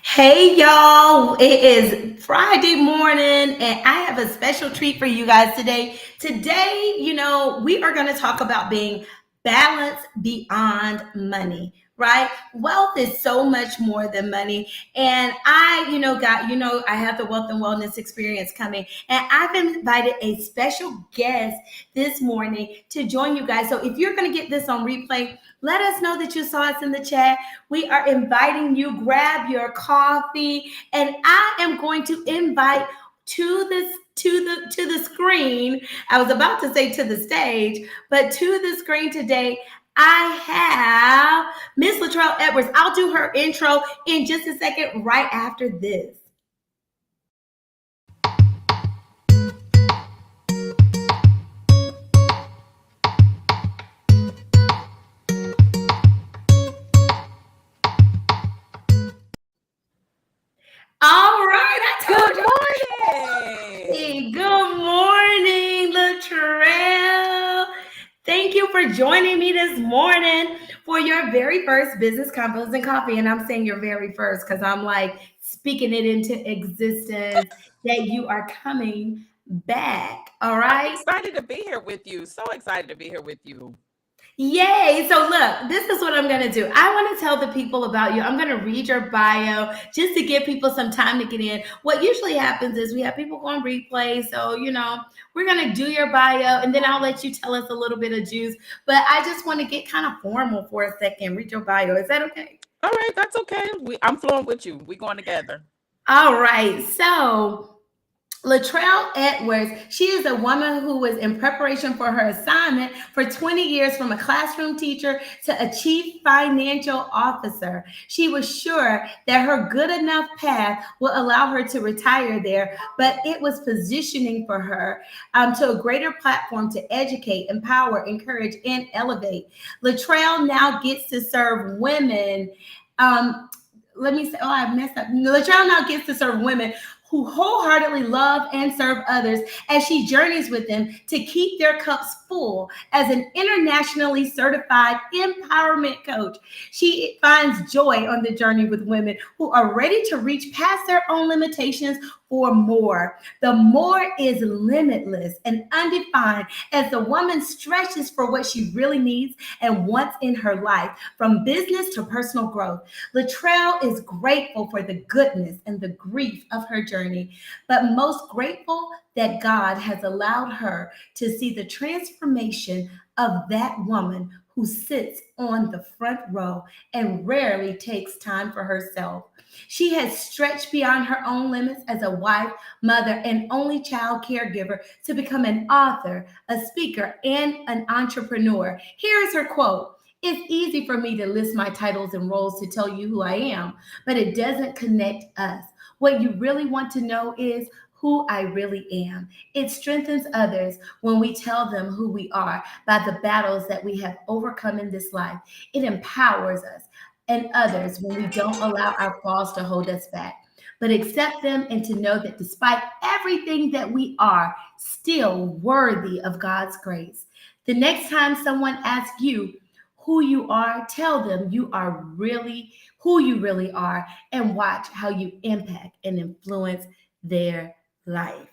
Hey y'all, it is Friday morning and I have a special treat for you guys today. Today, we are going to talk about being balanced beyond money, right? Wealth is so much more than money. And I have the wealth and wellness experience coming and I've invited a special guest this morning to join you guys. So if you're going to get this on replay, let us know that you saw us in the chat. We are inviting you, grab your coffee, and I am going to invite to the screen. I was about to say to the stage, but to the screen today, I have Miss Latrell Edwards. I'll do her intro in just a second, right after this. All right, I told you. Hey, good morning, Latrell. Thank you for joining me this morning for your very first Business Combos and Coffee. And I'm saying your very first because I'm like speaking it into existence that you are coming back. All right. I'm excited to be here with you. So excited to be here with you. Yay. So look, this is what I'm going to do. I want to tell the people about you. I'm going to read your bio just to give people some time to get in. What usually happens is we have people go on replay. So, we're going to do your bio and then I'll let you tell us a little bit of juice. But I just want to get kind of formal for a second. Read your bio. Is that okay? All right. That's okay. I'm flowing with you. We're going together. All right. So Latrell Edwards, she is a woman who was in preparation for her assignment for 20 years from a classroom teacher to a chief financial officer. She was sure that her good enough path will allow her to retire there, but it was positioning for her to a greater platform to educate, empower, encourage, and elevate. Latrell now gets to serve women. I messed up. Latrell now gets to serve women who wholeheartedly love and serve others as she journeys with them to keep their cups full as an internationally certified empowerment coach. She finds joy on the journey with women who are ready to reach past their own limitations for more. The more is limitless and undefined as the woman stretches for what she really needs and wants in her life, from business to personal growth. Latrell is grateful for the goodness and the grief of her journey, but most grateful that God has allowed her to see the transformation of that woman who sits on the front row and rarely takes time for herself. She has stretched beyond her own limits as a wife, mother, and only child caregiver to become an author, a speaker, and an entrepreneur. Here is her quote. It's easy for me to list my titles and roles to tell you who I am, but it doesn't connect us. What you really want to know is who I really am. It strengthens others when we tell them who we are by the battles that we have overcome in this life. It empowers us and others when we don't allow our flaws to hold us back, but accept them and to know that despite everything that we are, still worthy of God's grace. The next time someone asks you who you are, tell them you are really who you really are and watch how you impact and influence their life.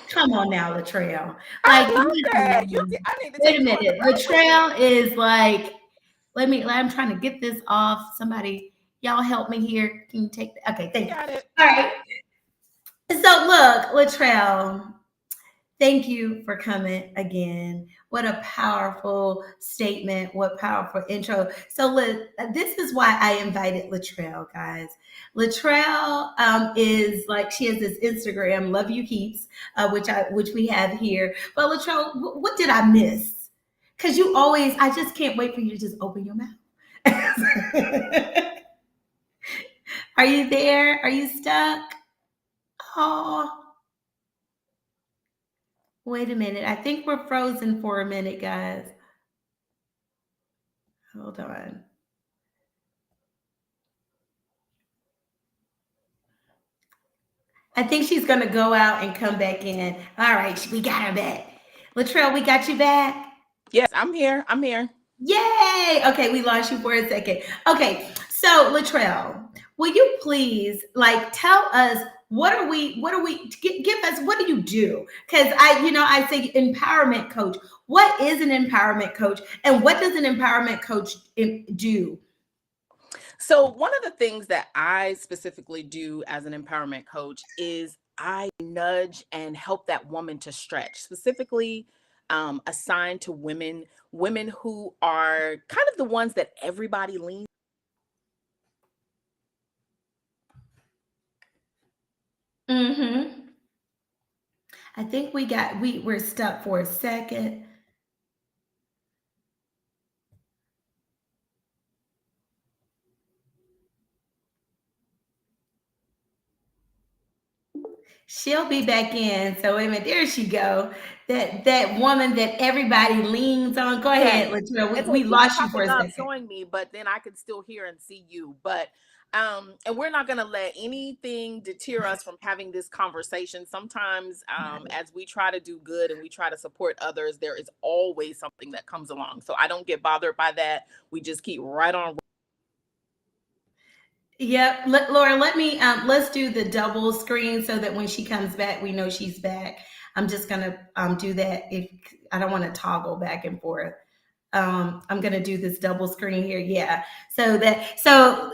Come on now, Latrell. I love that. Wait a minute. Latrell is like, I'm trying to get this off. Somebody, y'all help me here. Can you take that? Okay, thank you. Got it. All right. So look, Latrell, thank you for coming again. What a powerful statement. What powerful intro. So this is why I invited Latrell, guys. Latrell is like, she has this Instagram, Love You Heaps, which we have here. But Latrell, what did I miss? Because I just can't wait for you to just open your mouth. Are you there? Are you stuck? Oh, wait a minute. I think we're frozen for a minute, guys. Hold on. I think she's going to go out and come back in. All right, we got her back. Latrell, we got you back? Yes, I'm here. Yay! Okay, we lost you for a second. Okay, so Latrell, will you please tell us give us, what do you do? Because I say empowerment coach. What is an empowerment coach, and what does an empowerment coach do? So, one of the things that I specifically do as an empowerment coach is I nudge and help that woman to stretch, specifically assigned to women who are kind of the ones that everybody leans. Mm-hmm. I think we're stuck for a second. She'll be back in. So wait a minute, there she go. That woman that everybody leans on. Go Yes. ahead, Latrell. And so We it keeps lost you for a popping up second. showing me, but then I can still hear and see you. But and we're not gonna let anything deter us from having this conversation. Sometimes as we try to do good and we try to support others, there is always something that comes along. So I don't get bothered by that. We just keep right on. Yep, Laura, let's do the double screen so that when she comes back, we know she's back. I'm just gonna do that. If I don't want to toggle back and forth, I'm gonna do this double screen here. Yeah, so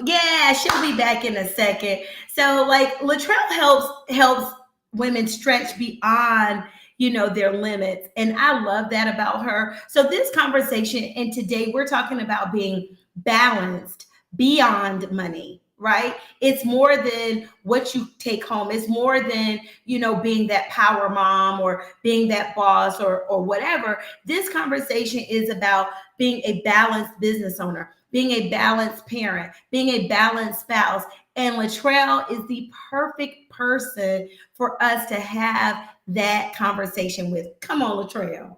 yeah, she'll be back in a second. So Latrell helps women stretch beyond their limits, and I love that about her. So this conversation, and today we're talking about being balanced beyond money, right? It's more than what you take home. It's more than being that power mom or being that boss or whatever. This conversation is about being a balanced business owner, being a balanced parent, being a balanced spouse. And Latrell is the perfect person for us to have that conversation with. Come on, Latrell.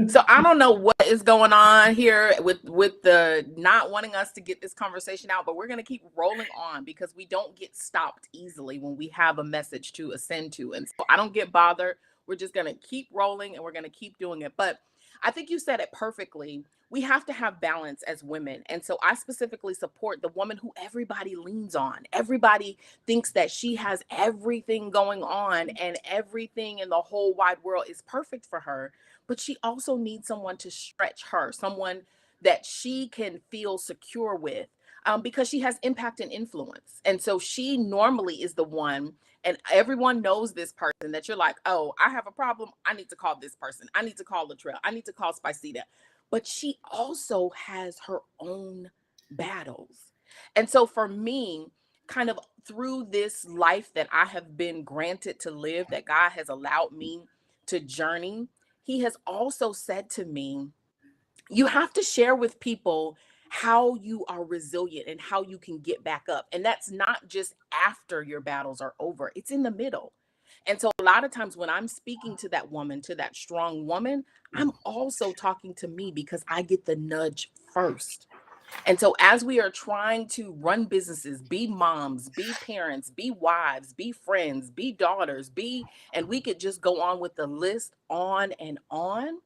So I don't know what is going on here with the not wanting us to get this conversation out, but we're going to keep rolling on because we don't get stopped easily when we have a message to ascend to. And so I don't get bothered. We're just going to keep rolling and we're going to keep doing it. But I think you said it perfectly. We have to have balance as women. And so I specifically support the woman who everybody leans on. Everybody thinks that she has everything going on and everything in the whole wide world is perfect for her, but she also needs someone to stretch her, someone that she can feel secure with, because she has impact and influence. And so she normally is the one, and everyone knows this person that you're like, oh, I have a problem. I need to call this person. I need to call Latrell. I need to call Spiceda. But she also has her own battles. And so for me, kind of through this life that I have been granted to live, that God has allowed me to journey, he has also said to me, you have to share with people how you are resilient and how you can get back up. And that's not just after your battles are over, it's in the middle. And so a lot of times when I'm speaking to that woman, to that strong woman, I'm also talking to me because I get the nudge first. And so, as we are trying to run businesses, be moms, be parents, be wives, be friends, be daughters, and we could just go on with the list on and on,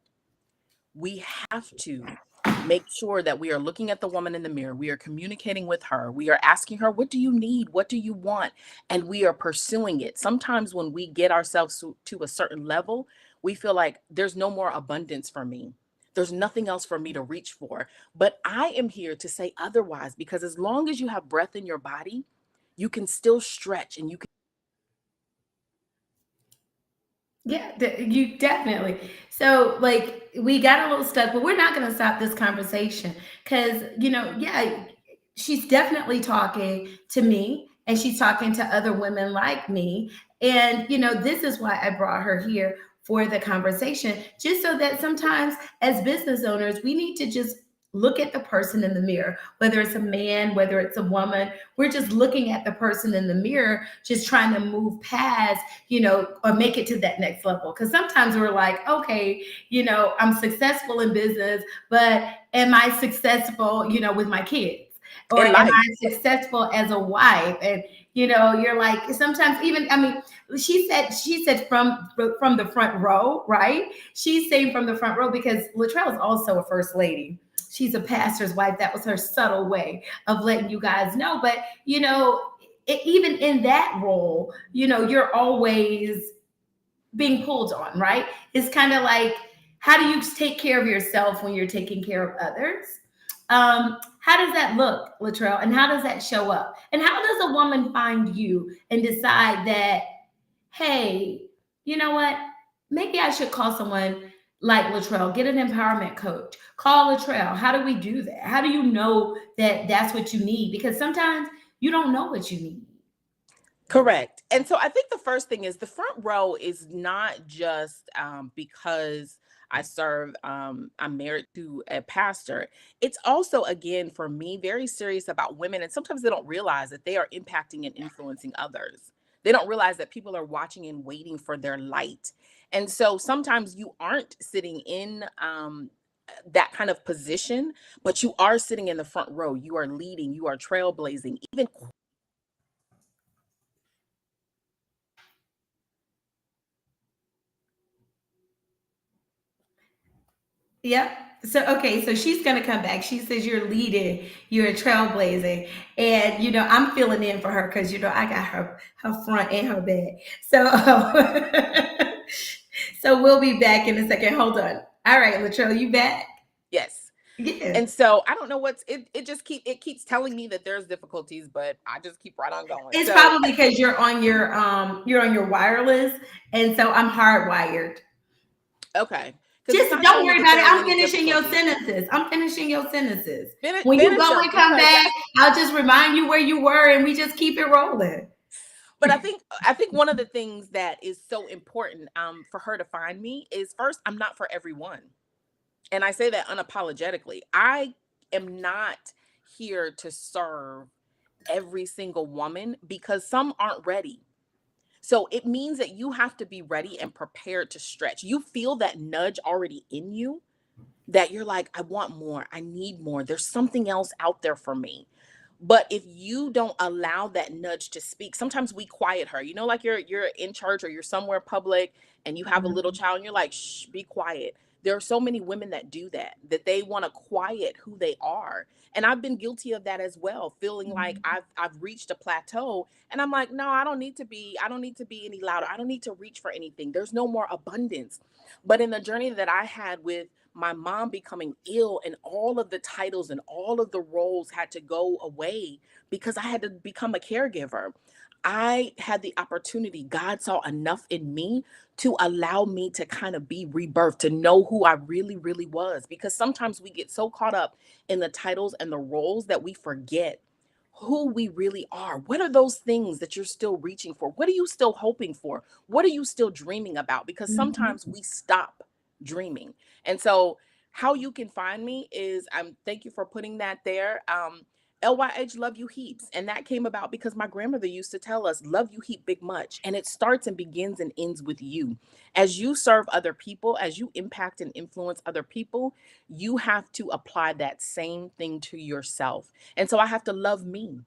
we have to make sure that we are looking at the woman in the mirror. We are communicating with her. We are asking her, what do you need? What do you want? And we are pursuing it. Sometimes when we get ourselves to a certain level, we feel like there's no more abundance for me. There's nothing else for me to reach for. But I am here to say otherwise, because as long as you have breath in your body, you can still stretch and you can. Yeah, you definitely. So, we got a little stuck, but we're not going to stop this conversation because, yeah, she's definitely talking to me and she's talking to other women like me. And, this is why I brought her here for the conversation, just so that sometimes as business owners, we need to just look at the person in the mirror, whether it's a man, whether it's a woman. We're just looking at the person in the mirror, just trying to move past, or make it to that next level. Because sometimes we're like, okay, I'm successful in business, but am I successful, with my kids? Or In am life. I successful as a wife? And you're like, sometimes even, I mean, she said from the front row, right? She's saying from the front row because Latrell is also a first lady. She's a pastor's wife. That was her subtle way of letting you guys know. But even in that role, you're always being pulled on, right? It's kind of like, how do you take care of yourself when you're taking care of others? How does that look, Latrell? And how does that show up? And how does a woman find you and decide that, hey, you know what? Maybe I should call someone like Latrell, get an empowerment coach, call Latrell. How do we do that? How do you know that that's what you need? Because sometimes you don't know what you need. Correct. And so I think the first thing is the front row is not just because I serve, I'm married to a pastor. It's also, again, for me, very serious about women. And sometimes they don't realize that they are impacting and influencing others. They don't realize that people are watching and waiting for their light. And so sometimes you aren't sitting in that kind of position, but you are sitting in the front row. You are leading, you are trailblazing, even. Yep. So okay, so she's gonna come back. She says you're leading, you're trailblazing, and I'm filling in for her because I got her front and her back. So so we'll be back in a second. Hold on. All right, Latrell, you back? Yes. Yeah. And so I don't know it keeps telling me that there's difficulties, but I just keep right on going. It's So probably because you're on your wireless, and so I'm hardwired. okay. Because it's Just not don't showing me worry that about there it. are I'm any finishing your difficulties. sentences. I'm finishing your sentences. Finish, When you finish go them and come because back, I'll just remind you where you were, and we just keep it rolling. but I think one of the things that is so important for her to find me is first, I'm not for everyone. And I say that unapologetically. I am not here to serve every single woman because some aren't ready. So it means that you have to be ready and prepared to stretch. You feel that nudge already in you, that you're like, I want more, I need more. There's something else out there for me. But if you don't allow that nudge to speak, sometimes we quiet her. Like you're in church or you're somewhere public and you have a little child and you're like, shh, be quiet. There are so many women that do that they want to quiet who they are. And I've been guilty of that as well, feeling like I've reached a plateau and I'm like, no, I don't need to be any louder. I don't need to reach for anything. There's no more abundance. But in the journey that I had with my mom becoming ill and all of the titles and all of the roles had to go away because I had to become a caregiver. I had the opportunity, God saw enough in me to allow me to kind of be rebirthed, to know who I really, really was. Because sometimes we get so caught up in the titles and the roles that we forget who we really are. What are those things that you're still reaching for? What are you still hoping for? What are you still dreaming about? Because Mhm. sometimes we stop dreaming. And so how you can find me is thank you for putting that there. LYH Love You Heaps. And that came about because my grandmother used to tell us, love you heap big much. And it starts and begins and ends with you. As you serve other people, as you impact and influence other people, you have to apply that same thing to yourself. And so I have to love me.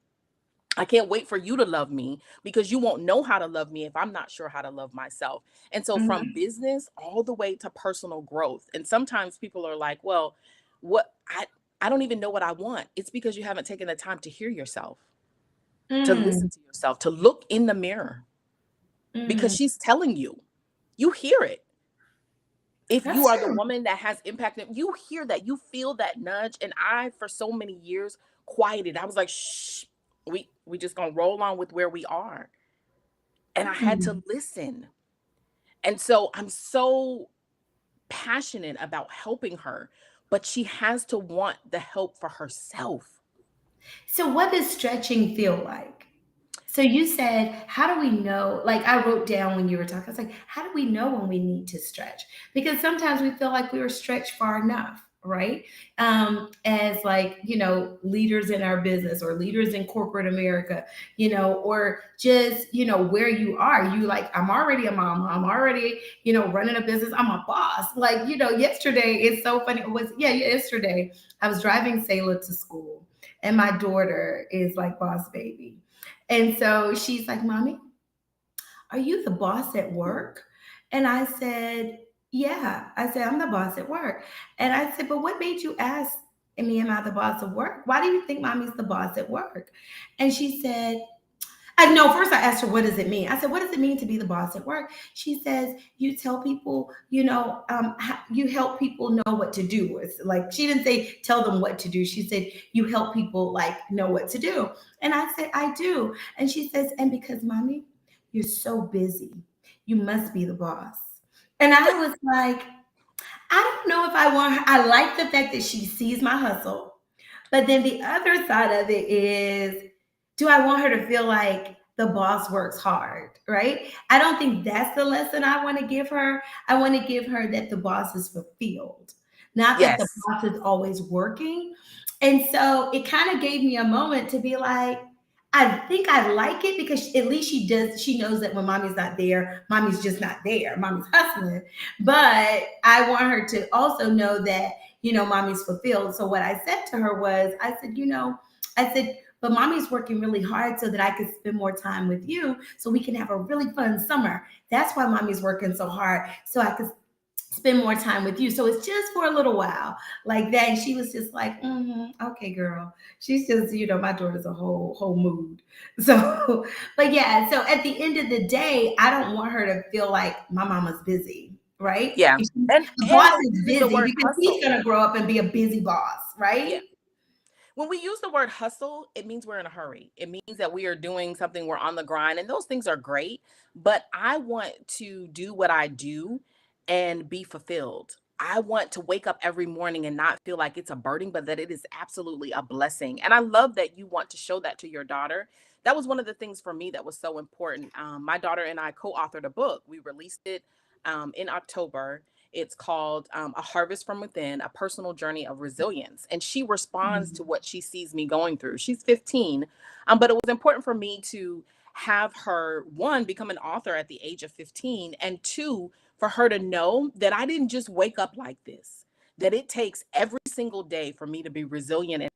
I can't wait for you to love me because you won't know how to love me if I'm not sure how to love myself. And so from Mhm. business all the way to personal growth. And sometimes people are like, well, what I don't even know what I want. It's because you haven't taken the time to hear yourself, to listen Mm. to yourself, to look in the mirror because Mm. she's telling you. You hear it. If you That's are the true. woman that has impacted, you hear that, you feel that nudge. And I, for so many years, quieted. I was like, shh, we just gonna roll on with where we are. And I had to Mm. listen. And so I'm so passionate about helping her, but she has to want the help for herself. So, what does stretching feel like? So, you said, how do we know? Like, I wrote down when you were talking, I was like, how do we know when we need to stretch? Because sometimes we feel like we were stretched far enough, right? As like, leaders in our business or leaders in corporate America, or just, where you are. You like, I'm already a mom. I'm already, running a business. I'm a boss. Like, yesterday, it's so funny. It was, yeah, yesterday, I was driving Sayla to school. And my daughter is like boss baby. And so she's like, Mommy, are you the boss at work? And I said, yeah. I said, I'm the boss at work. And I said, but what made you ask me, am I the boss of work? Why do you think mommy's the boss at work? And she said, I know. First, I asked her, "What does it mean?" I said, "What does it mean to be the boss at work?" She says, "You tell people, you help people know what to do." It's like she didn't say tell them what to do. She said you help people like know what to do. And I said, "I do." And she says, "And because mommy, you're so busy, you must be the boss." And I was like, I don't know if I want her. I like the fact that she sees my hustle. But then the other side of it is, do I want her to feel like the boss works hard, right? I don't think that's the lesson I want to give her. I want to give her that the boss is fulfilled, not that the Yes. boss is always working. And so it kind of gave me a moment to be like, I think I like it because at least she knows that when mommy's not there, mommy's just not there. Mommy's hustling. But I want her to also know that, mommy's fulfilled. So what I said to her was, I said, but mommy's working really hard so that I can spend more time with you so we can have a really fun summer. That's why mommy's working so hard so I could spend more time with you. So it's just for a little while like that. And she was just like, okay, girl. She's just, my daughter's a whole mood. So, but yeah, so at the end of the day, I don't want her to feel like my mama's busy, right? Yeah. If the And boss we're is using the busy word because he's hustle. going to grow up and be a busy boss, Yeah. right? When we use the word hustle, it means we're in a hurry. It means that we are doing something, we're on the grind, and those things are great. But I want to do what I do and be fulfilled. I want to wake up every morning and not feel like it's a burden, but that it is absolutely a blessing. And I love that you want to show that to your daughter. That was one of the things for me that was so important. My daughter and I co authored a book. We released it in October. It's called A Harvest from Within, A Personal Journey of Resilience. And she responds to Mhm. what she sees me going through. She's 15, but it was important for me to have her, one, become an author at the age of 15, and two, for her to know that I didn't just wake up like this, that it takes every single day for me to be resilient.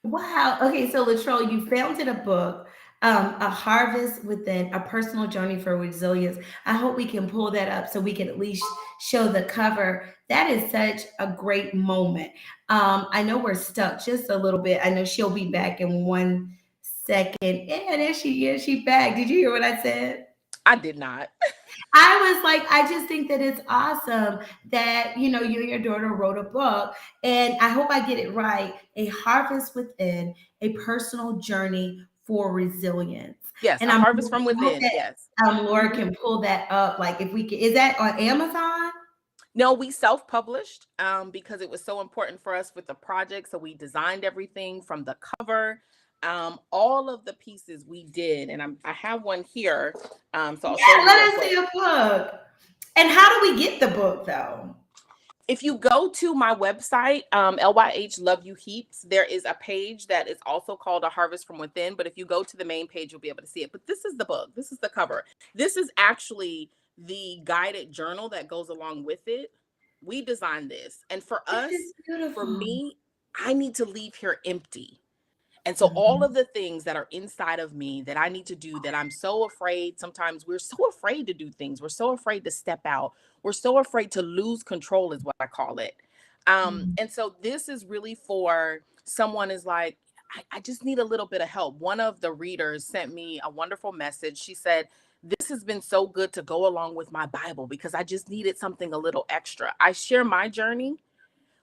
Wow. Okay, so Latrell, you founded a book, A Harvest Within, A Personal Journey for Resilience. I hope we can pull that up so we can at least show the cover. That is such a great moment. I know we're stuck just a little bit. I know she'll be back in 1 second. And there she is. She back. Did you hear what I said? I did not. I was like, I just think that it's awesome that, you and your daughter wrote a book. And I hope I get it right. A Harvest Within, a Personal Journey for Resilience. Yes, And A I Harvest from hope Within. that Yes. Laura Mhm. can pull that up. Like if we can, is that on Amazon? No, we self-published because it was so important for us with the project. So we designed everything from the cover, all of the pieces we did, and I have one here, so I'll show Yeah, you let real us see quick. a book. And how do we get the book though? If you go to my website, LYH Love You Heaps, there is a page that is also called A Harvest from Within. But if you go to the main page, you'll be able to see it. But this is the book. This is the cover. This is actually the guided journal that goes along with it. We designed this. And for This is us, for beautiful. me, I need to leave here empty. And so all Mhm. of the things that are inside of me that I need to do, that I'm so afraid, sometimes we're so afraid to do things. We're so afraid to step out. We're so afraid to lose control is what I call it. Mhm. And so this is really for someone is like, I just need a little bit of help. One of the readers sent me a wonderful message. She said, this has been so good to go along with my Bible because I just needed something a little extra. I share my journey,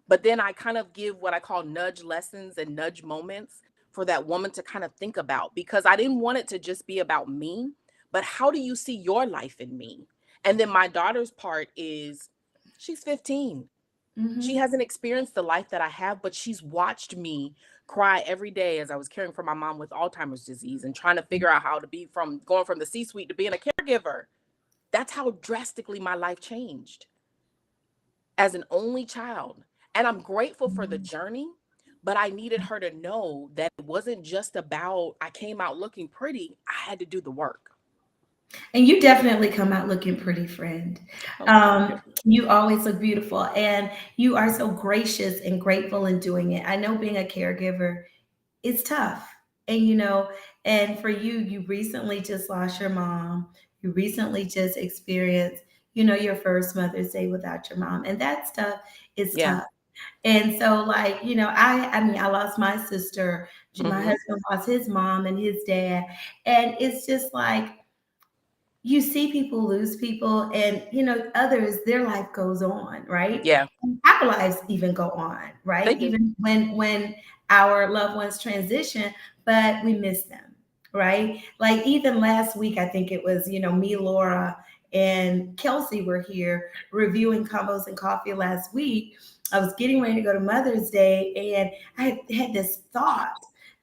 but then I kind of give what I call nudge lessons and nudge moments for that woman to kind of think about, because I didn't want it to just be about me, but how do you see your life in me? And then my daughter's part is she's 15. She Mhm. hasn't experienced the life that I have, but she's watched me cry every day as I was caring for my mom with Alzheimer's disease and trying to figure out how to be from going from the C suite to being a caregiver. That's how drastically my life changed as an only child. And I'm grateful for the Mhm. journey, but I needed her to know that it wasn't just about I came out looking pretty. I had to do the work. And you definitely come out looking pretty, friend. Oh, thank you. You always look beautiful, and you are so gracious and grateful in doing it. I know being a caregiver is tough, and and for you, you recently just lost your mom. You recently just experienced, your first Mother's Day without your mom, and that stuff is Yeah. tough. And so, like, I mean, I lost my sister. My Mm-hmm. husband lost his mom and his dad. And it's just like, you see people lose people, and others, their life goes on, right? Yeah, And our lives even go on, they right? do. Even when our loved ones transition, but we miss them, right? Like, even last week, I think it was, me, Laura, and Kelsey were here reviewing Combos and Coffee last week. I was getting ready to go to Mother's Day, and I had this thought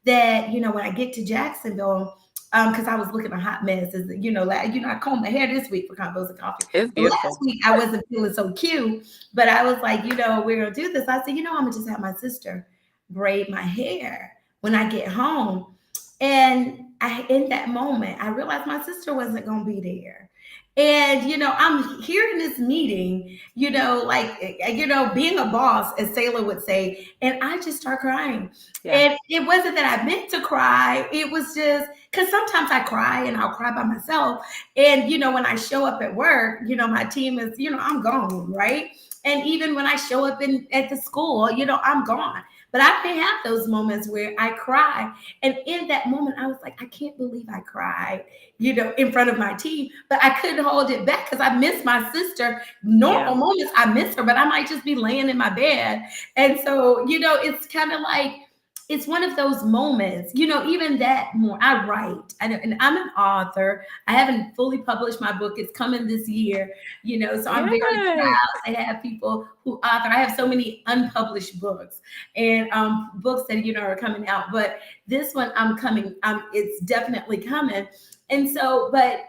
that, when I get to Jacksonville, because I was looking a hot mess. I combed my hair this week for Combos and Coffee. It's But last beautiful. week I wasn't feeling so cute, but I was like, we're gonna do this. I said, I'm gonna just have my sister braid my hair when I get home. And in that moment, I realized my sister wasn't gonna be there. And I'm here in this meeting, being a boss, as Sailor would say, and I just start crying. Yeah. And it wasn't that I meant to cry. It was just because sometimes I cry and I'll cry by myself. And when I show up at work, my team is, I'm gone, right? And even when I show up at the school, I'm gone. But I can have those moments where I cry. And in that moment, I was like, I can't believe I cried, in front of my team. But I couldn't hold it back because I miss my sister. Normal Yeah. moments, I miss her, but I might just be laying in my bed. And so, it's kind of like, it's one of those moments, even that more. I write, and I'm an author. I haven't fully published my book. It's coming this year, so I'm very Yay. proud to have people who author. I have so many unpublished books and books that, are coming out. But this one, it's definitely coming. And so, but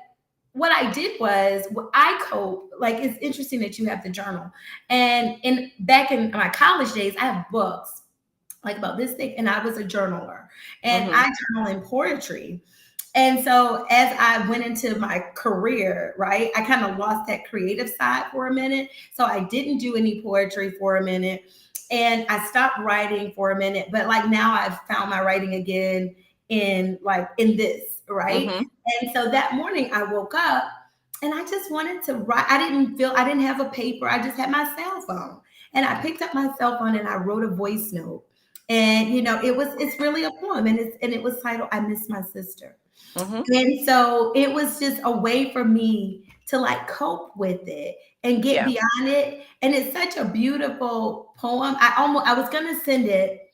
what I did was, I cope. Like, it's interesting that you have the journal. And back in my college days, I have books like about this thing, and I was a journaler, and Mm-hmm. I journal in poetry. And so as I went into my career, right, I kind of lost that creative side for a minute. So I didn't do any poetry for a minute, and I stopped writing for a minute. But like, now I've found my writing again in this, right? Mm-hmm. And so that morning I woke up and I just wanted to write. I didn't have a paper. I just had my cell phone. And I picked up my cell phone and I wrote a voice note. And it's really a poem, and it was titled "I Miss My Sister." Mm-hmm. And so it was just a way for me to like cope with it and get Yeah. beyond it. And it's such a beautiful poem. I was gonna send it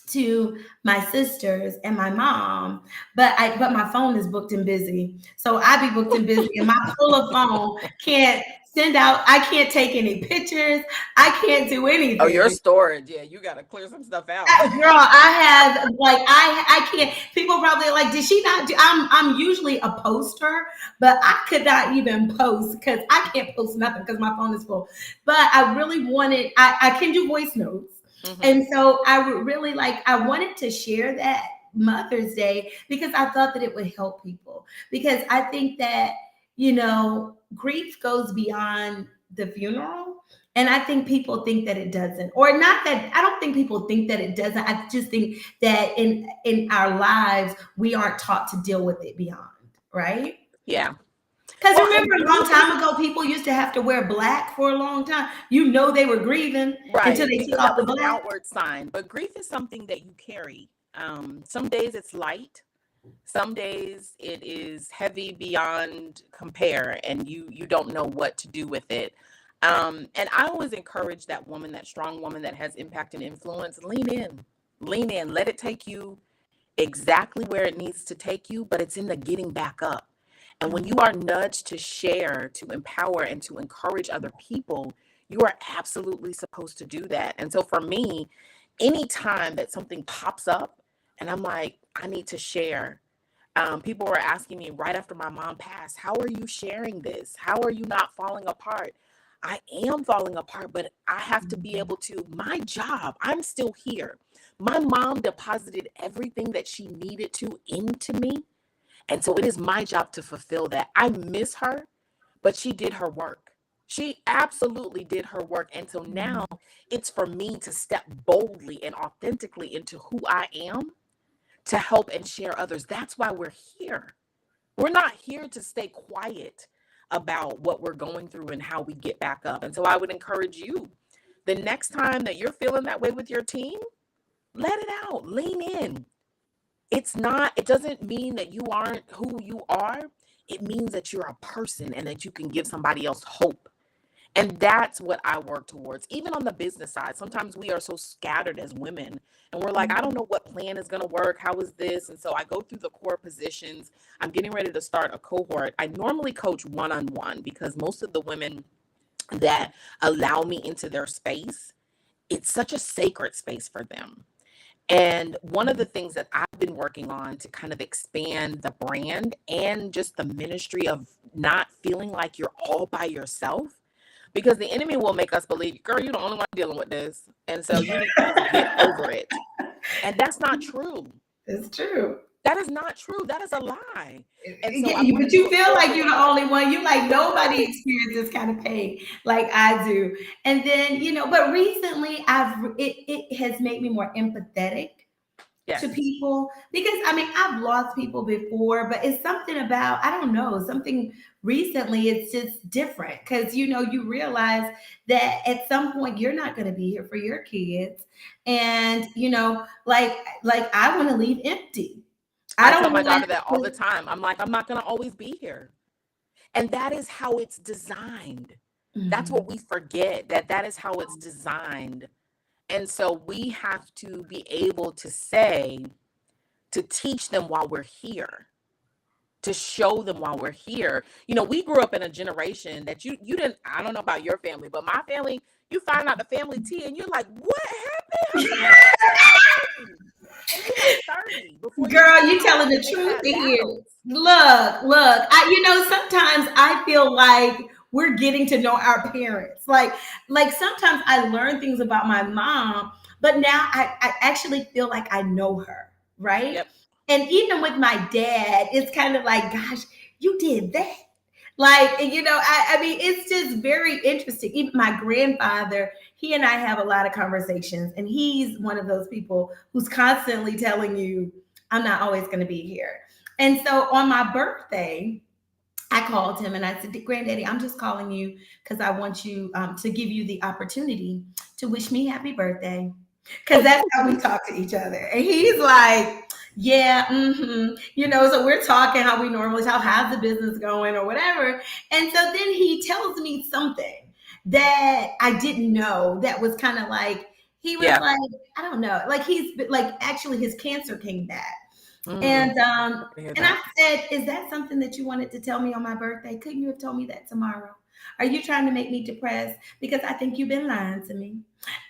to my sisters and my mom, but my phone is booked and busy. So I be booked and busy, and my pull of phone can't send out. I can't take any pictures. I can't do Oh, your anything. storage. Yeah, you gotta clear some stuff out. Girl, I have like I can't. People probably are like, did she not do? I'm usually a poster, but I could not even post because I can't post nothing because my phone is full. But I really wanted. I can do voice notes, Mm-hmm. and so I would really like. I wanted to share that Mother's Day because I thought that it would help people, because I think that grief goes beyond the funeral. And I think people think that it doesn't, or not that. I don't think people think that it doesn't. I just think that in our lives we aren't taught to deal with it beyond, right? Yeah. Because Well, remember, and a long time ago, people used to have to wear black for a long time. They were grieving until right, they took because off that the was an black. outward sign. But grief is something that you carry. Some days it's light. Some days it is heavy beyond compare, and you don't know what to do with it. And I always encourage that woman, that strong woman that has impact and influence, lean in, let it take you exactly where it needs to take you, but it's in the getting back up. And when you are nudged to share, to empower, and to encourage other people, you are absolutely supposed to do that. And so for me, anytime that something pops up and I'm like, I need to share, people were asking me right after my mom passed, how are you sharing this? How are you not falling apart? I am falling apart, but I have to be able to, my job, I'm still here. My mom deposited everything that she needed to into me. And so it is my job to fulfill that. I miss her, but she did her work. She absolutely did her work. And so now it's for me to step boldly and authentically into who I am to help and share others. That's why we're here. We're not here to stay quiet about what we're going through and how we get back up. And so I would encourage you The next time that you're feeling that way with your team, let it out, lean in. It doesn't mean that you aren't who you are. It means that you're a person and that you can give somebody else hope. And that's what I work towards. Even on the business side, sometimes we are so scattered as women and we're like, I don't know what plan is going to work. How is this? And so I go through the core positions. I'm getting ready to start a cohort. I normally coach one-on-one because most of the women that allow me into their space, it's such a sacred space for them. And one of the things that I've been working on to kind of expand the brand and just the ministry of not feeling like you're all by yourself, because the enemy will make us believe, girl, you're the only one dealing with this. And so you need to just get over it. And that's not true. It's true. That is not true. That is a lie. And so but you feel like you're the only one. You like nobody experienced this kind of pain like I do. And then, but recently it has made me more empathetic to people because I've lost people before, but it's something about, I don't know, something recently, it's just different because, you realize that at some point you're not going to be here for your kids. And, like I want to leave empty. I tell my daughter that all the time. I'm like, I'm not going to always be here. And that is how it's designed. Mm-hmm. That's what we forget, that is how it's designed. And so we have to be able to teach them while we're here, to show them while we're here. We grew up in a generation that you didn't, I don't know about your family, but my family, you find out the family tea and you're like, what happened? Girl, you telling the truth here. Look, sometimes I feel like we're getting to know our parents. Like sometimes I learn things about my mom, but now I actually feel like I know her, right? Yep. And even with my dad, it's kind of like, gosh, you did that. Like, it's just very interesting. Even my grandfather, he and I have a lot of conversations, and he's one of those people who's constantly telling you, I'm not always going to be here. And so on my birthday, I called him and I said, Granddaddy, I'm just calling you because I want you to give you the opportunity to wish me happy birthday. Because that's how we talk to each other. And he's like, yeah, so we're talking how we normally talk, how's the business going or whatever. And so then he tells me something that I didn't know that was kind of like, he was like, I don't know, like actually his cancer came back. And I said, is that something that you wanted to tell me on my birthday? Couldn't you have told me that tomorrow? Are you trying to make me depressed? Because I think you've been lying to me.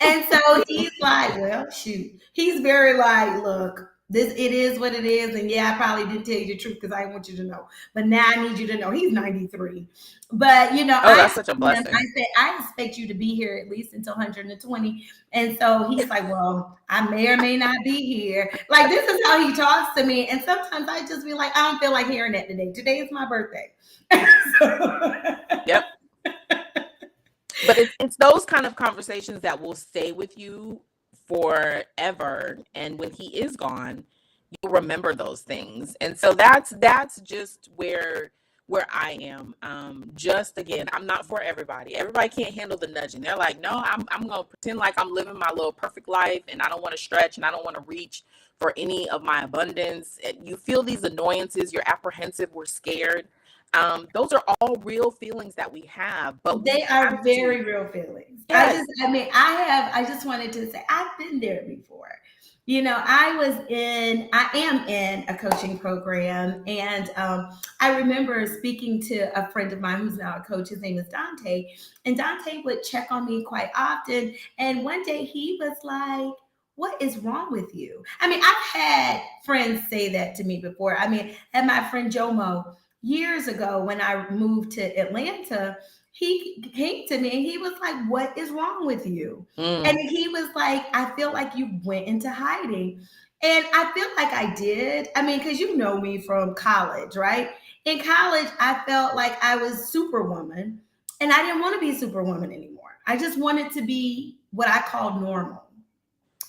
And so he's like, well, shoot. He's very like, look, it is what it is. And yeah, I probably didn't tell you the truth because I want you to know. But now I need you to know he's 93. But, that's such a blessing. I said, I expect you to be here at least until 120. And so he's like, well, I may or may not be here. Like, this is how he talks to me. And sometimes I just be like, I don't feel like hearing that today. Today is my birthday. Yep. But it's those kind of conversations that will stay with you forever. And when he is gone, you'll remember those things. And so that's just where I am. Just again, I'm not for everybody. Everybody can't handle the nudging. They're like, no, I'm gonna pretend like I'm living my little perfect life and I don't want to stretch and I don't want to reach for any of my abundance. You feel these annoyances, you're apprehensive, we're scared. Those are all real feelings that we have, but they are very real feelings. Yes. I just wanted to say I've been there before. I am in a coaching program, and I remember speaking to a friend of mine who's now a coach. His name is Dante, and Dante would check on me quite often. And one day he was like, what is wrong with you? I've had friends say that to me before. And my friend Jomo, years ago when I moved to Atlanta, he came to me and he was like, what is wrong with you? And he was like, I feel like you went into hiding. And I feel like I did. Because you know me from college, right? In college, I felt like I was Superwoman, and I didn't want to be Superwoman anymore. I just wanted to be what I call normal.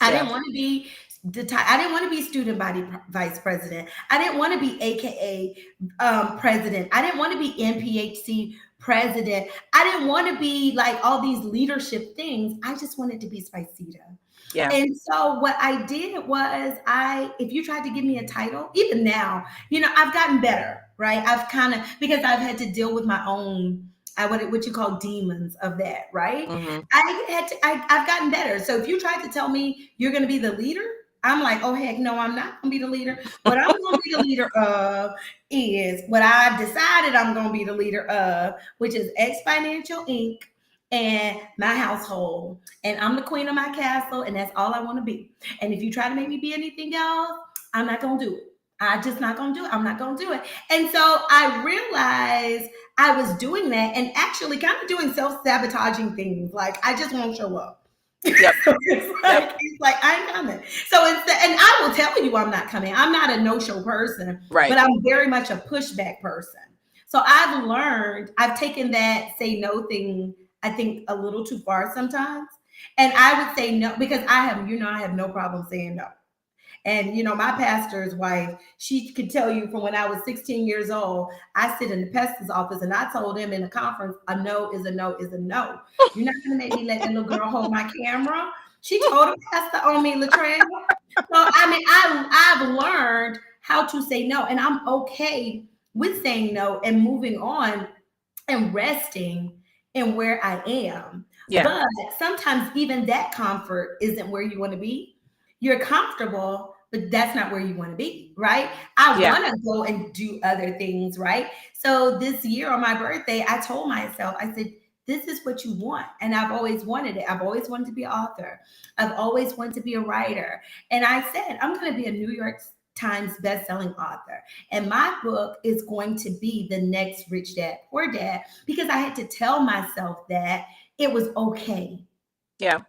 I didn't want to be I didn't want to be student body vice president. I didn't want to be AKA president. I didn't want to be NPHC president. I didn't want to be like all these leadership things. I just wanted to be Spiceda. Yeah. And so what I did was if you tried to give me a title, even now, I've gotten better, right? I've kind of, because I've had to deal with my own, what you call demons of that, right? Mm-hmm. I've gotten better. So if you tried to tell me you're going to be the leader, I'm like, oh heck no, I'm not going to be the leader. What I'm going to be the leader of is what I've decided I'm going to be the leader of, which is X Financial Inc. and my household. And I'm the queen of my castle, and that's all I want to be. And if you try to make me be anything else, I'm not going to do it. I'm just not going to do it. I'm not going to do it. And so I realized I was doing that and actually kind of doing self-sabotaging things. Like, I just won't show up. Yep. So it's like I ain't coming. So and I will tell you I'm not coming. I'm not a no-show person, Right. but I'm very much a pushback person. So I've taken that say no thing, I think, a little too far sometimes. And I would say no because I have no problem saying no. And my pastor's wife, she could tell you from when I was 16 years old, I sit in the pastor's office and I told him in a conference, a no is a no is a no. You're not gonna make me let that little girl hold my camera. She told a pastor on me, Latrell. So I mean, I've learned how to say no, and I'm okay with saying no and moving on and resting in where I am. Yeah. But sometimes even that comfort isn't where you want to be. You're comfortable, but that's not where you want to be, right? I Yeah. want to go and do other things, right? So this year on my birthday, I told myself, I said, this is what you want. And I've always wanted it. I've always wanted to be an author. I've always wanted to be a writer. And I said, I'm going to be a New York Times bestselling author. And my book is going to be the next Rich Dad, Poor Dad, because I had to tell myself that it was okay. Yeah.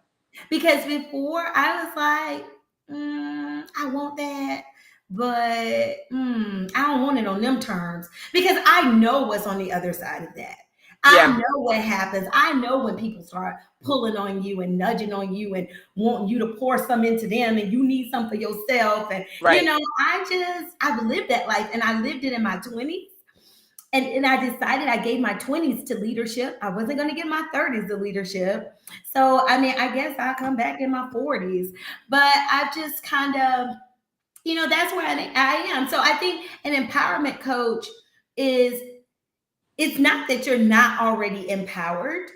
Because before I was like, I want that, but I don't want it on them terms because I know what's on the other side of that. I know what happens. I know when people start pulling on you and nudging on you and wanting you to pour some into them and you need some for yourself. And, Right. I've lived that life and I lived it in my 20s. And I decided I gave my 20s to leadership. I wasn't going to give my 30s to leadership. So, I mean, I guess I'll come back in my 40s. But I just kind of, that's where I am. So I think an empowerment coach it's not that you're not already empowered.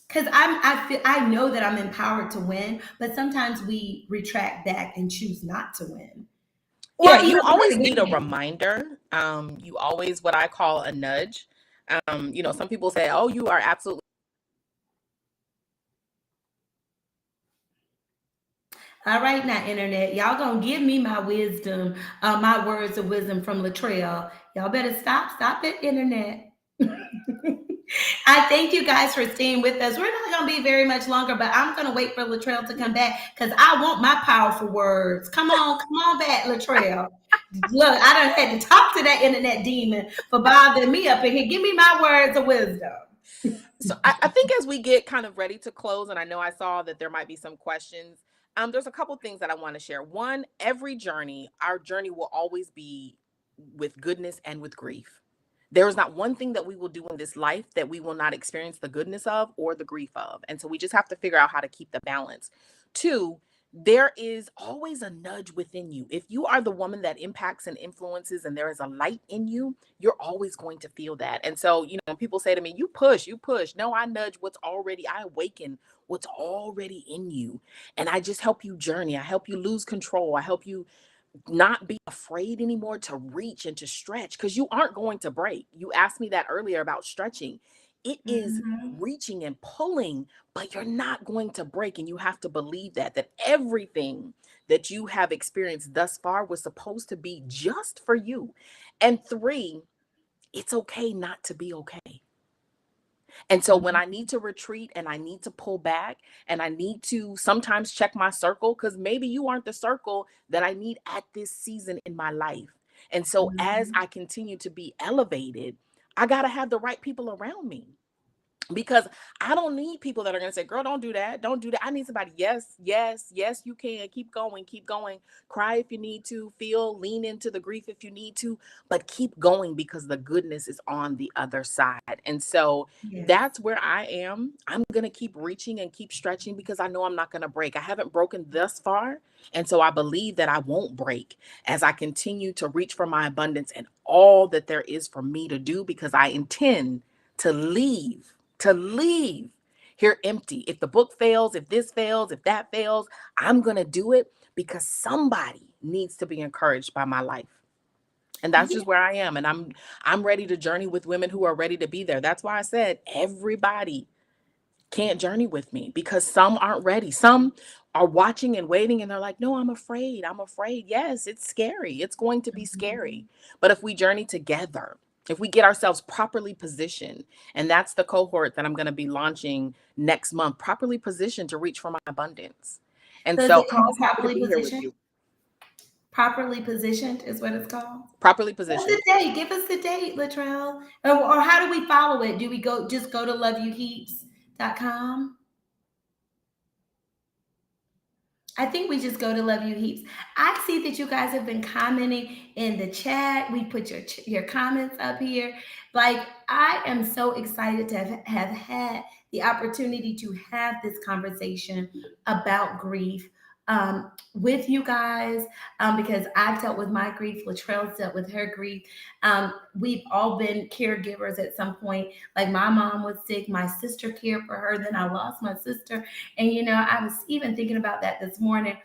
Because I know that I'm empowered to win, but sometimes we retract back and choose not to win. Yeah, you always need a reminder. You always what I call a nudge. Some people say, "Oh, you are absolutely." All right, now, internet, y'all gonna give me my wisdom, my words of wisdom from Latrell. Y'all better stop it, internet. I thank you guys for staying with us. We're not going to be very much longer, but I'm going to wait for Latrell to come back because I want my powerful words. Come on back, Latrell. Look, I done had to talk to that internet demon for bothering me up in here. Give me my words of wisdom. So I think as we get kind of ready to close, and I know I saw that there might be some questions. There's a couple things that I want to share. One, our journey will always be with goodness and with grief. There is not one thing that we will do in this life that we will not experience the goodness of or the grief of. And so we just have to figure out how to keep the balance. Two, there is always a nudge within you. If you are the woman that impacts and influences and there is a light in you, you're always going to feel that. And so, when people say to me, you push. No, I nudge I awaken what's already in you. And I just help you journey. I help you lose control. I help you not be afraid anymore to reach and to stretch because you aren't going to break. You asked me that earlier about stretching. It is reaching and pulling, but you're not going to break. And you have to believe that everything that you have experienced thus far was supposed to be just for you. And three, it's okay not to be okay. And so when I need to retreat and I need to pull back and I need to sometimes check my circle, because maybe you aren't the circle that I need at this season in my life. And so as I continue to be elevated, I got to have the right people around me. because I don't need people that are going to say, girl, don't do that. Don't do that. I need somebody. Yes, yes, yes, you can. Keep going, keep going. Cry if you need to, feel, lean into the grief if you need to, but keep going because the goodness is on the other side. And so Yes. that's where I am. I'm going to keep reaching and keep stretching because I know I'm not going to break. I haven't broken thus far. And so I believe that I won't break as I continue to reach for my abundance and all that there is for me to do, because I intend to leave here empty. If the book fails, if this fails, if that fails, I'm going to do it because somebody needs to be encouraged by my life. And that's Yeah. just where I am. And I'm ready to journey with women who are ready to be there. That's why I said everybody can't journey with me, because some aren't ready. Some are watching and waiting and they're like, no, I'm afraid. I'm afraid. Yes, it's scary. It's going to be scary. But if we journey together, if we get ourselves properly positioned, and that's the cohort that I'm going to be launching next month, properly positioned to reach for my abundance. And So is so it I'm called just happy to properly be here with positioned? you. Properly positioned is what it's called. Properly What's positioned. the date? Give us the date, Latrell. Or how do we follow it? Do we just go to loveyouheaps.com? I think we just go to Love You Heaps. I see that you guys have been commenting in the chat. We put your comments up here. Like, I am so excited to have had the opportunity to have this conversation about grief with you guys, because I've dealt with my grief. Latrell's dealt with her grief. We've all been caregivers at some point. Like, my mom was sick. My sister cared for her. Then I lost my sister. And, I was even thinking about that this morning.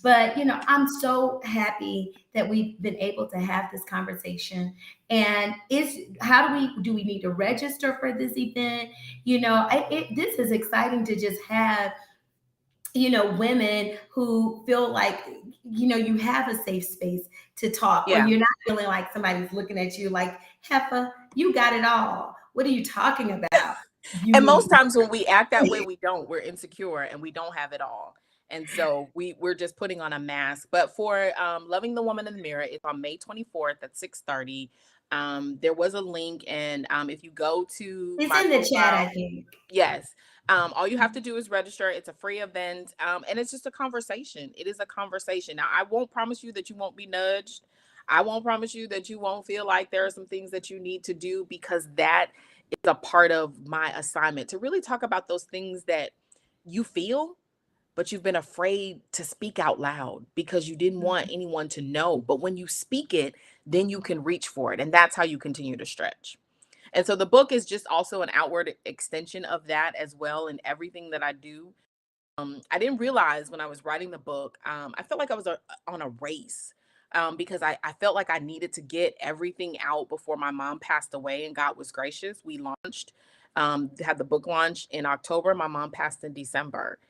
But, I'm so happy that we've been able to have this conversation. And do we need to register for this event? This is exciting to just have, women who feel like, you have a safe space to talk, or Yeah. you're not feeling like somebody's looking at you like, Heffa, you got it all. What are you talking about? And most times when we act that way, we don't. We're insecure and we don't have it all. And so we're just putting on a mask. But for Loving the Woman in the Mirror, it's on May 24th at 6:30. There was a link, and if you go to It's my in the chat, I profile, think. yes. All you have to do is register. It's a free event. And it's just a conversation. It is a conversation. Now, I won't promise you that you won't be nudged. I won't promise you that you won't feel like there are some things that you need to do, because that is a part of my assignment, to really talk about those things that you feel, but you've been afraid to speak out loud because you didn't want anyone to know. But when you speak it, then you can reach for it. And that's how you continue to stretch. And so the book is just also an outward extension of that as well, in everything that I do. I didn't realize when I was writing the book, I felt like I was on a race, because I felt like I needed to get everything out before my mom passed away, and God was gracious. We launched, had the book launch in October. My mom passed in December.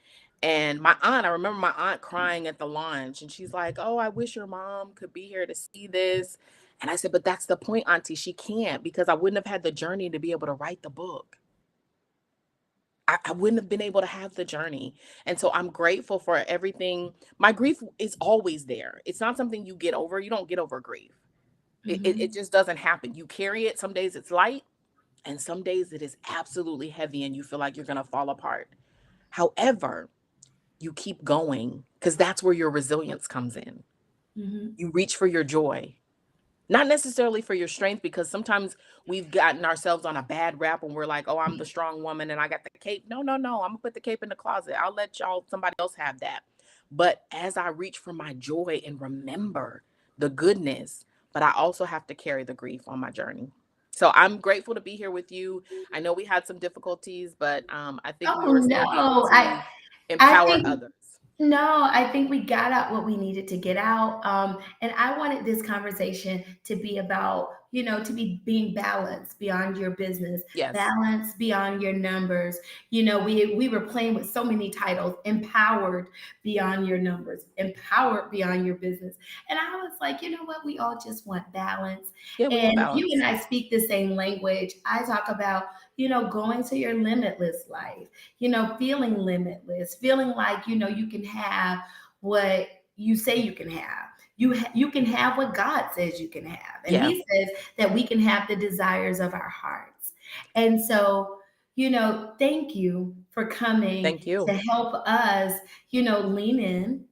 And I remember my aunt crying at the launch, and she's like, oh, I wish your mom could be here to see this. And I said, but that's the point, Auntie. She can't, because I wouldn't have had the journey to be able to write the book. I wouldn't have been able to have the journey. And so I'm grateful for everything. My grief is always there. It's not something you get over. You don't get over grief. It just doesn't happen. You carry it. Some days it's light, and some days it is absolutely heavy and you feel like you're going to fall apart. However, you keep going, because that's where your resilience comes in. Mm-hmm. You reach for your joy. Not necessarily for your strength, because sometimes we've gotten ourselves on a bad rap when we're like, oh, I'm the strong woman and I got the cape. No, no, no. I'm gonna put the cape in the closet. I'll let somebody else have that. But as I reach for my joy and remember the goodness, but I also have to carry the grief on my journey. So I'm grateful to be here with you. I know we had some difficulties, but I think we Oh were still able no, to I empower think others. no, I think we got out what we needed to get out. And I wanted this conversation to be about, to be being balanced beyond your business, Yes. balance beyond your numbers. We were playing with so many titles: empowered beyond your numbers, empowered beyond your business. And I was like, you know what? We all just want balance. Yeah, we want And you and balance. I speak the same language. I talk about, going to your limitless life, feeling limitless, feeling like, you can have what you say you can have. You can have what God says you can have. And Yeah. he says that we can have the desires of our hearts. And so, thank you for coming Thank you. to help us, lean in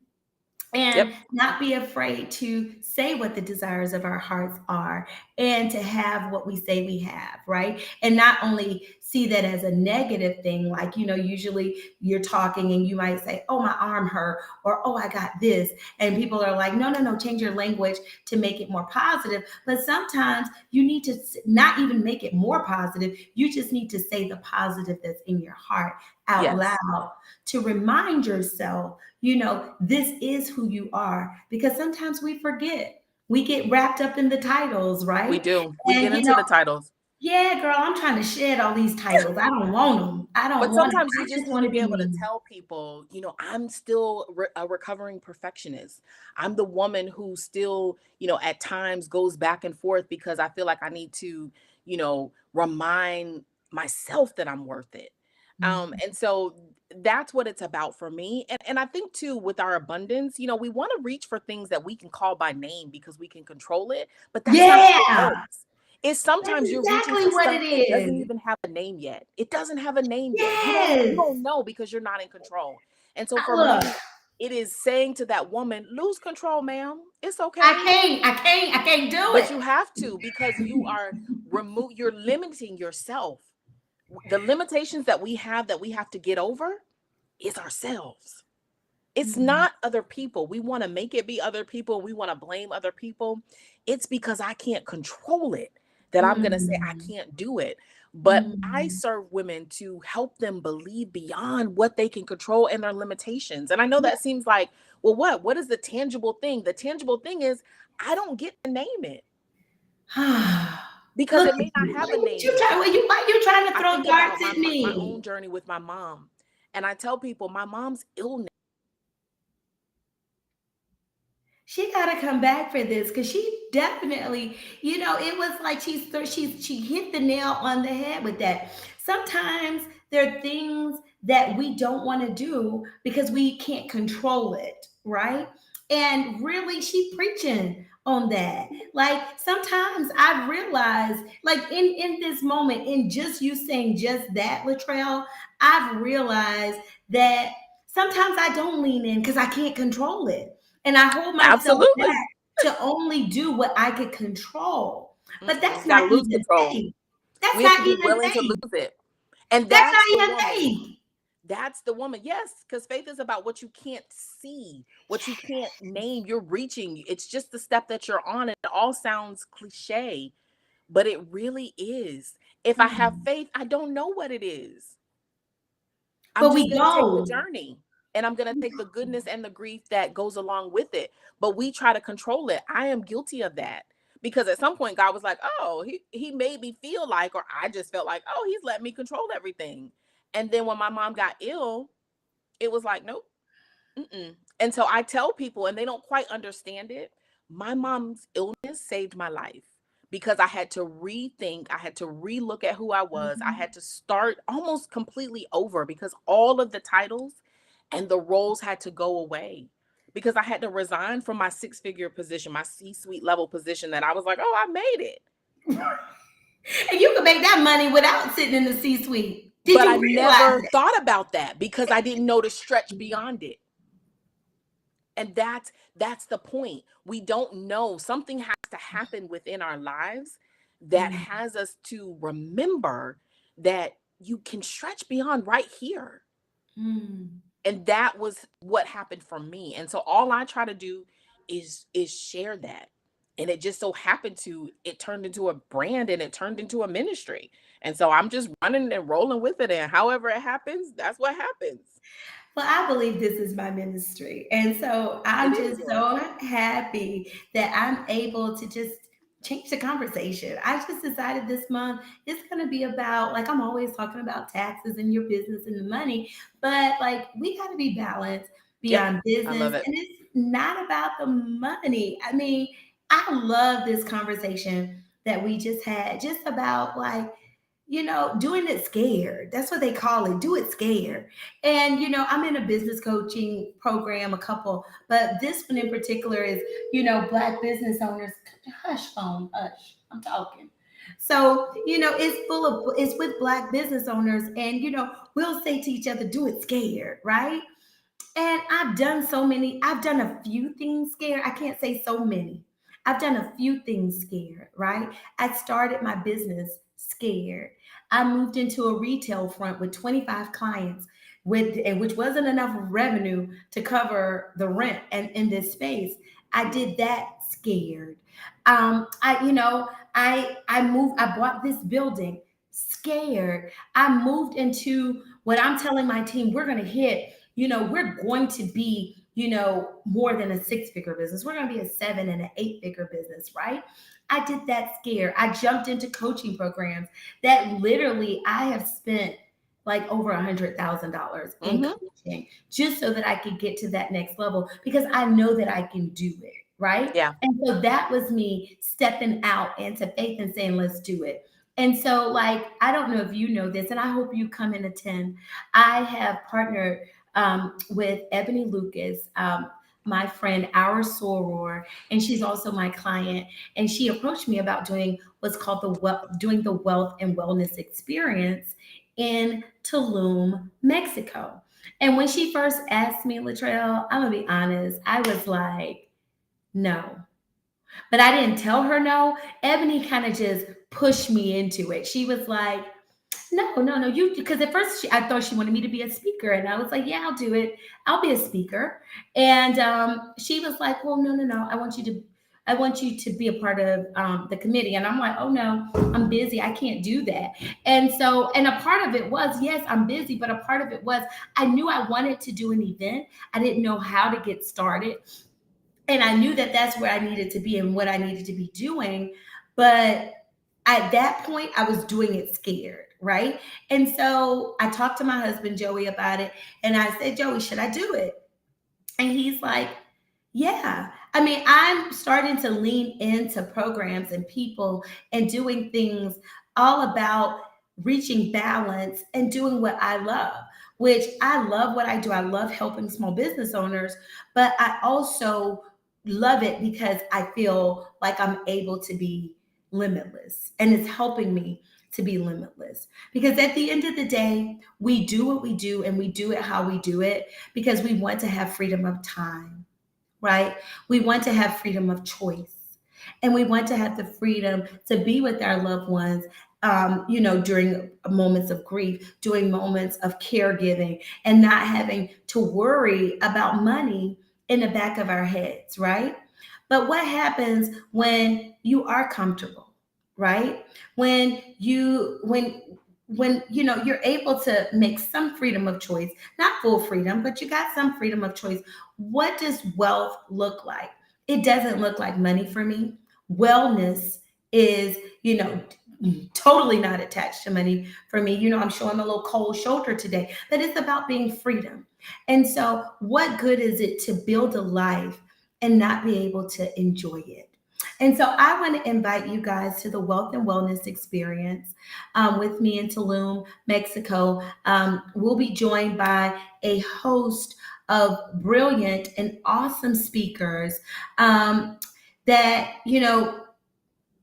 and Yep. not be afraid to say what the desires of our hearts are and to have what we say we have, right? And not only see that as a negative thing, like, usually you're talking and you might say, oh, my arm hurt, or oh, I got this. And people are like, no, no, no, change your language to make it more positive. But sometimes you need to not even make it more positive. You just need to say the positive that's in your heart out Yes. loud to remind yourself, this is who you are. Because sometimes we forget. We get wrapped up in the titles, We right? do. We And, get into the titles. yeah, girl, I'm trying to shed all these titles. I don't want them. I don't But want them. sometimes you I just just need want to to be be able to me. tell people, I'm still a recovering perfectionist. I'm the woman who still, at times goes back and forth because I feel like I need to, remind myself that I'm worth it. Mhm. And so that's what it's about for me. And I think too, with our abundance, we want to reach for things that we can call by name because we can control it, but that's not how it Yeah, works. It's that's sometimes you're reaching exactly for what stuff it that doesn't is. even have a name yet. It doesn't have a name yet. You Yes. don't know because you're not in control. And so for Look, me, it is saying to that woman, lose control, ma'am. It's I okay. can't, I can't, I can't do But it. you have to because you're limiting yourself. The limitations that we have to get over is ourselves. It's Mhm. not other people. We want to make it be other people. We want to blame other people. It's because I can't control it that I'm going to say I Mm. can't do it. But I Mm. serve women to help them believe beyond what they can control and their limitations. And I know Yeah. that seems like, well, what is the tangible thing? The tangible thing is I don't get to name it because Look it at may not you. have a What name you trying? yet. Why you trying to I throw think about darts my at my own me? journey with my mom, and I tell people my mom's illness. She got to come back for this because she definitely, it was like she hit the nail on the head with that. Sometimes there are things that we don't want to do because we can't control it, right? And really, she preaching on that. Like sometimes I've realized, like in this moment, in just you saying just that, Latrell, I've realized that sometimes I don't lean in because I can't control it. And I hold myself Absolutely. back to only do what I could control. But Mm-mm. that's You got to not lose even control. faith. That's We have to not be even willing to faith. lose it. And That's not that's the even woman. faith. That's the woman. Yes, because faith is about what you can't see, what you can't name. You're reaching. It's just the step that you're on. It all sounds cliche, but it really is. If I have Mm. faith, I don't know what it is. I'm But just we going to take the go. journey and I'm going to take the goodness and the grief that goes along with it. But we try to control it. I am guilty of that because at some point God was like, "Oh, he made me feel like, or I just felt like, oh, he's let me control everything." And then when my mom got ill, it was like, "Nope." Mm-mm. And so I tell people, and they don't quite understand it. My mom's illness saved my life because I had to rethink, I had to relook at who I was. I Mhm. had to start almost completely over because all of the titles and the roles had to go away because I had to resign from my six-figure position, my C-suite level position that I was like, oh, I made it. And you can make that money without sitting in the C suite. Did But I you realize never thought about that because I didn't know to stretch beyond it. And that's the point. We don't know. Something has to happen within our lives that that? has us to remember that you can stretch beyond right here. Mm. And that was what happened for me. And so all I try to do is share that. And it just so happened to it turned into a brand and it turned into a ministry. And so I'm just running and rolling with it. And however it happens, that's what happens. Well, I believe this is my ministry. And so It I'm is just yours. so happy that I'm able to just change the conversation. I just decided this month it's going to be about, like, I'm always talking about taxes and your business and the money, but like, we got to be balanced Yep. beyond I love business. it. And it's not about the money. I mean, I love this conversation that we just had, just about like, doing it scared. That's what they call it. Do it scared. And, I'm in a business coaching program, a couple, but this one in particular is, Black business owners. Hush, phone, hush. I'm talking. So, it's with Black business owners, and, we'll say to each other, do it scared, right? And I've done a few things scared. I can't say so many. I've done a few things scared, right? I started my business scared. I moved into a retail front with 25 clients which wasn't enough revenue to cover the rent and in this space. I did that scared. I bought this building scared. I moved into what I'm telling my team, we're going to be, more than a six-figure business. We're going to be a 7 and an 8-figure business, right? I did that scared. I jumped into coaching programs that literally I have spent like over $100,000 in coaching just so that I could get to that next level because I know that I can do it, right? Yeah. And so that was me stepping out into faith and saying, let's do it. And so, like, I don't know if you know this, and I hope you come and attend. I have partnered with Ebony Lucas, my friend, our soror, and she's also my client. And she approached me about doing what's called doing the Wealth and Wellness Experience in Tulum, Mexico. And when she first asked me, Latrell, I'm gonna be honest, I was like, no. But I didn't tell her no. Ebony kind of just pushed me into it. She was like, no, you, because at first I thought she wanted me to be a speaker. And I was like, yeah, I'll do it. I'll be a speaker. And she was like, well, no. I want you to be a part of the committee. And I'm like, oh no, I'm busy. I can't do that. And so, and a part of it was, yes, I'm busy, but a part of it was, I knew I wanted to do an event. I didn't know how to get started. And I knew that that's where I needed to be and what I needed to be doing. But at that point, I was doing it scared, right? And so I talked to my husband, Joey, about it. And I said, Joey, should I do it? And he's like, yeah. I mean, I'm starting to lean into programs and people and doing things all about reaching balance and doing what I love, which I love what I do. I love helping small business owners, but I also love it because I feel like I'm able to be limitless and it's helping me to be limitless. Because at the end of the day, we do what we do and we do it how we do it because we want to have freedom of time, right? We want to have freedom of choice. And we want to have the freedom to be with our loved ones, during moments of grief, during moments of caregiving, and not having to worry about money in the back of our heads, right? But what happens when you are comfortable, right? When you're able to make some freedom of choice, not full freedom, but you got some freedom of choice. What does wealth look like? It doesn't look like money for me. Wellness is, totally not attached to money for me. I'm showing a little cold shoulder today, but it's about being freedom. And so, what good is it to build a life and not be able to enjoy it? And so, I want to invite you guys to the Wealth and Wellness Experience with me in Tulum, Mexico. We'll be joined by a host of brilliant and awesome speakers that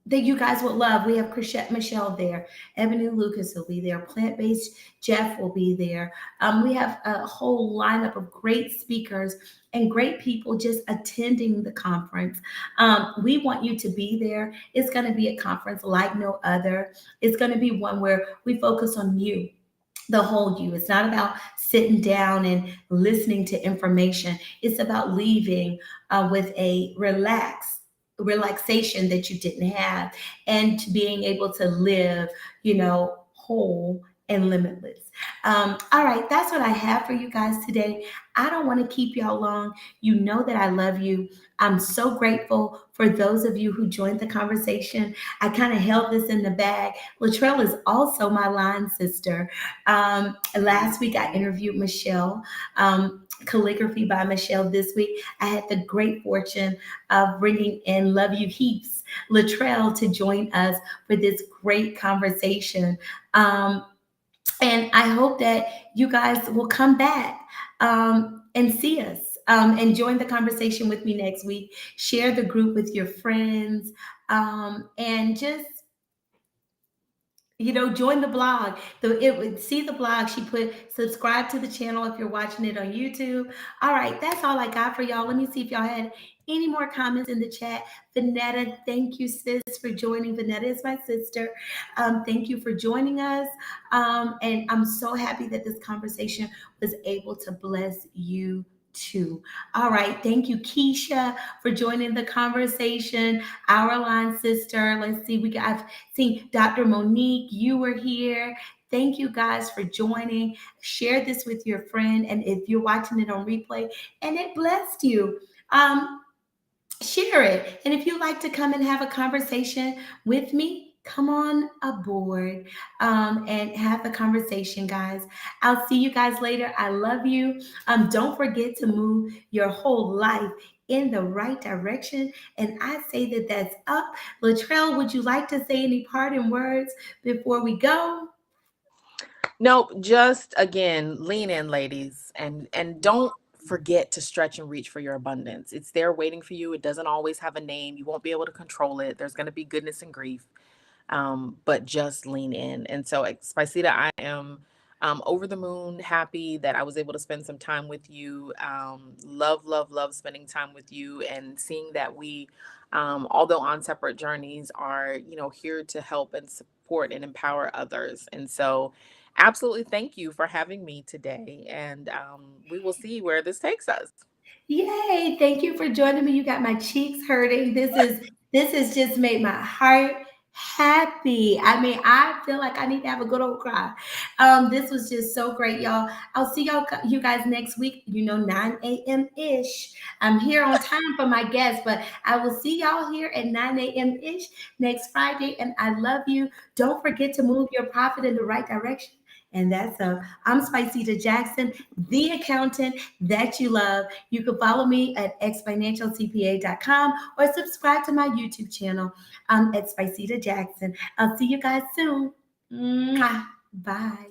that you guys would love. We have Chrisette Michelle there. Ebony Lucas will be there. Plant-Based Jeff will be there. We have a whole lineup of great speakers and great people just attending the conference. We want you to be there. It's going to be a conference like no other. It's going to be one where we focus on you, the whole you. It's not about sitting down and listening to information. It's about leaving with a relaxation that you didn't have and to being able to live, whole and limitless. All right, that's what I have for you guys today. I don't want to keep y'all long. You know that I love you. I'm so grateful for those of you who joined the conversation. I kind of held this in the bag. Latrell is also my line sister. Last week I interviewed Michelle. Calligraphy by Michelle. This week, I had the great fortune of bringing in Love You Heaps, Latrell, to join us for this great conversation. And I hope that you guys will come back and see us and join the conversation with me next week. Share the group with your friends and just Join the blog. It would see the blog. She put subscribe to the channel if you're watching it on YouTube. All right, that's all I got for y'all. Let me see if y'all had any more comments in the chat. Vanetta, thank you, sis, for joining. Vanetta is my sister. Thank you for joining us. And I'm so happy that this conversation was able to bless you too. All right. Thank you, Keisha, for joining the conversation. Our line sister. Let's see. I've seen Dr. Monique. You were here. Thank you guys for joining. Share this with your friend. And if you're watching it on replay and it blessed you, share it. And if you'd like to come and have a conversation with me, come on aboard and have the conversation, guys. I'll see you guys later. I love you. Don't forget to move your whole life in the right direction. And I say that that's up. Latrell, would you like to say any parting words before we go? No, just again, lean in, ladies, and don't forget to stretch and reach for your abundance. It's there waiting for you. It doesn't always have a name. You won't be able to control it. There's going to be goodness and grief, but just lean in. And so, Spiceda, I am over the moon happy that I was able to spend some time with you. Love, love, love spending time with you and seeing that we, although on separate journeys, are here to help and support and empower others. And so, absolutely, thank you for having me today, and we will see where this takes us. Yay! Thank you for joining me. You got my cheeks hurting. This has just made my heart happy. I mean, I feel like I need to have a good old cry. This was just so great, y'all. I'll see you guys next week. 9 a.m. ish. I'm here on time for my guests, but I will see y'all here at 9 a.m. ish next Friday. And I love you. Don't forget to move your profit in the right direction. And that's I'm Spiceda Jackson, the accountant that you love. You can follow me at exponentialcpa.com or subscribe to my YouTube channel at Spiceda Jackson. I'll see you guys soon. Mwah. Bye.